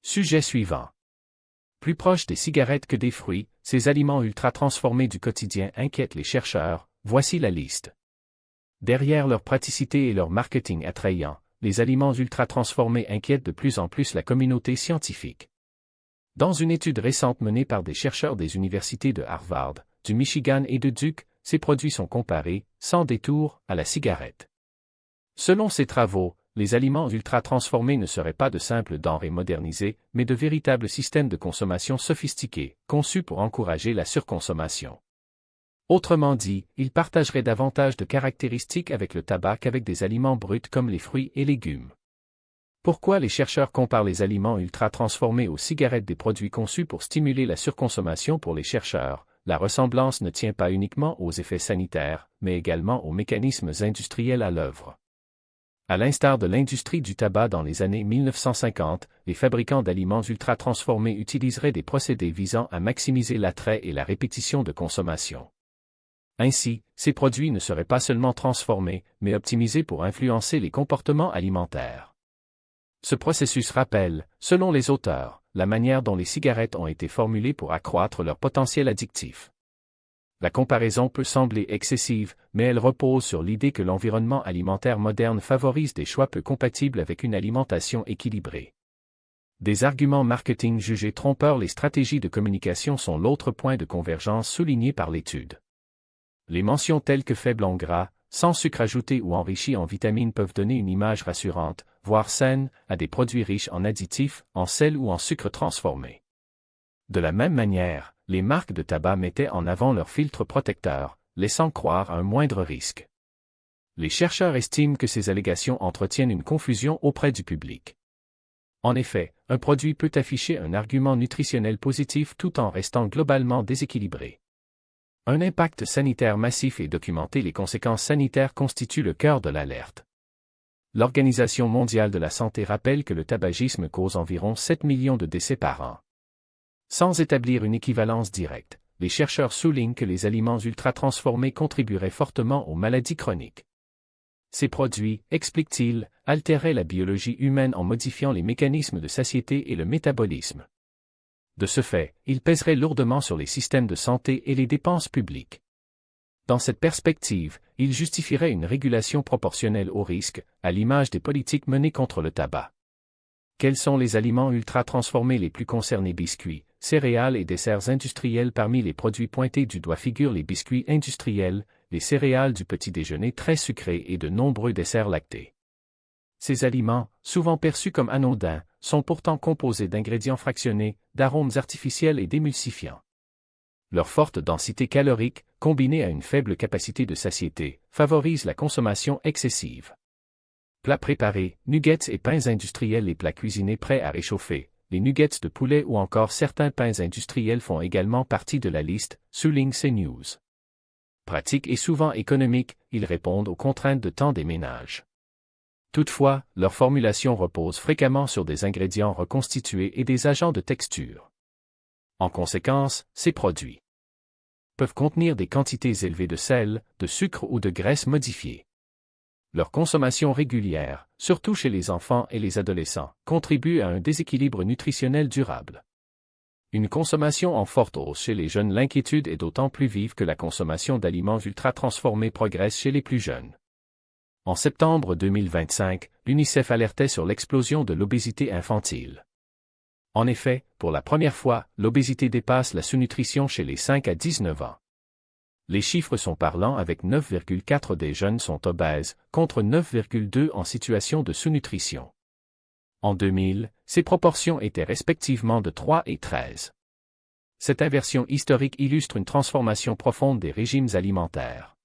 Sujet suivant. Plus proches des cigarettes que des fruits, ces aliments ultra-transformés du quotidien inquiètent les chercheurs, voici la liste. Derrière leur praticité et leur marketing attrayant, les aliments ultra-transformés inquiètent de plus en plus la communauté scientifique. Dans une étude récente menée par des chercheurs des universités de Harvard, du Michigan et de Duke, ces produits sont comparés, sans détour, à la cigarette. Selon ces travaux, les aliments ultra-transformés ne seraient pas de simples denrées modernisées, mais de véritables systèmes de consommation sophistiqués, conçus pour encourager la surconsommation. Autrement dit, ils partageraient davantage de caractéristiques avec le tabac qu'avec des aliments bruts comme les fruits et légumes. Pourquoi les chercheurs comparent les aliments ultra-transformés aux cigarettes des produits conçus pour stimuler la surconsommation? Pour les chercheurs, la ressemblance ne tient pas uniquement aux effets sanitaires, mais également aux mécanismes industriels à l'œuvre. À l'instar de l'industrie du tabac dans les années 1950, les fabricants d'aliments ultra-transformés utiliseraient des procédés visant à maximiser l'attrait et la répétition de consommation. Ainsi, ces produits ne seraient pas seulement transformés, mais optimisés pour influencer les comportements alimentaires. Ce processus rappelle, selon les auteurs, la manière dont les cigarettes ont été formulées pour accroître leur potentiel addictif. La comparaison peut sembler excessive, mais elle repose sur l'idée que l'environnement alimentaire moderne favorise des choix peu compatibles avec une alimentation équilibrée. Des arguments marketing jugés trompeurs. Les stratégies de communication sont l'autre point de convergence souligné par l'étude. Les mentions telles que faible en gras, sans sucre ajouté ou enrichi en vitamines peuvent donner une image rassurante, voire saine, à des produits riches en additifs, en sel ou en sucre transformé. De la même manière, les marques de tabac mettaient en avant leurs filtres protecteurs, laissant croire à un moindre risque. Les chercheurs estiment que ces allégations entretiennent une confusion auprès du public. En effet, un produit peut afficher un argument nutritionnel positif tout en restant globalement déséquilibré. Un impact sanitaire massif est documenté. Les conséquences sanitaires constituent le cœur de l'alerte. L'Organisation mondiale de la santé rappelle que le tabagisme cause environ 7 millions de décès par an. Sans établir une équivalence directe, les chercheurs soulignent que les aliments ultra-transformés contribueraient fortement aux maladies chroniques. Ces produits, expliquent-ils, altéraient la biologie humaine en modifiant les mécanismes de satiété et le métabolisme. De ce fait, ils pèseraient lourdement sur les systèmes de santé et les dépenses publiques. Dans cette perspective, ils justifieraient une régulation proportionnelle au risque, à l'image des politiques menées contre le tabac. Quels sont les aliments ultra-transformés les plus concernés? Biscuits, céréales et desserts industriels. Parmi les produits pointés du doigt figurent les biscuits industriels, les céréales du petit déjeuner très sucrés et de nombreux desserts lactés. Ces aliments, souvent perçus comme anodins, sont pourtant composés d'ingrédients fractionnés, d'arômes artificiels et d'émulsifiants. Leur forte densité calorique, combinée à une faible capacité de satiété, favorise la consommation excessive. Plats préparés, nuggets et pains industriels. Les plats cuisinés prêts à réchauffer, les nuggets de poulet ou encore certains pains industriels font également partie de la liste, souligne CNews. Pratiques et souvent économiques, ils répondent aux contraintes de temps des ménages. Toutefois, leur formulation repose fréquemment sur des ingrédients reconstitués et des agents de texture. En conséquence, ces produits peuvent contenir des quantités élevées de sel, de sucre ou de graisse modifiée. Leur consommation régulière, surtout chez les enfants et les adolescents, contribue à un déséquilibre nutritionnel durable. Une consommation en forte hausse chez les jeunes. L'inquiétude est d'autant plus vive que la consommation d'aliments ultra-transformés progresse chez les plus jeunes. En septembre 2025, l'UNICEF alertait sur l'explosion de l'obésité infantile. En effet, pour la première fois, l'obésité dépasse la sous-nutrition chez les 5 à 19 ans. Les chiffres sont parlants avec 9,4 des jeunes sont obèses, contre 9,2 en situation de sous-nutrition. En 2000, ces proportions étaient respectivement de 3 et 13. Cette inversion historique illustre une transformation profonde des régimes alimentaires.